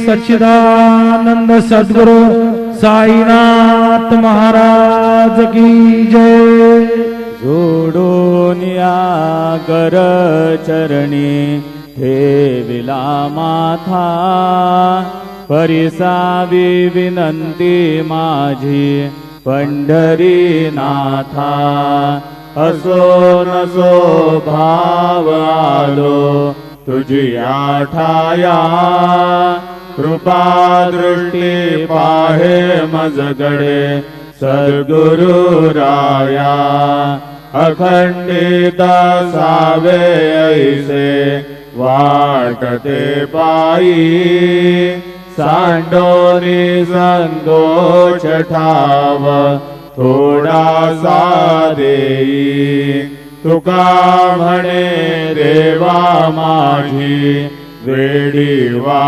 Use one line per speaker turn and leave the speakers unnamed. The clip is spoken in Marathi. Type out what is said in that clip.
सच्चिदानंद सद्गुरु साईनाथ महाराज की जय।
जोडून या कर चरणी ठेविला माथा, परिसावी विनंती माझी पंढरीनाथा। असो नसो भाव आलो तुझी ठाया, कृपा दृष्टी पाहे मजगडे सद्गुरु राया। अखंडित सावे ऐसे वाटते पायी, सांडोनी संतोष ठाव थोडासा देई। तुका म्हणे देवा माझी वेडी वा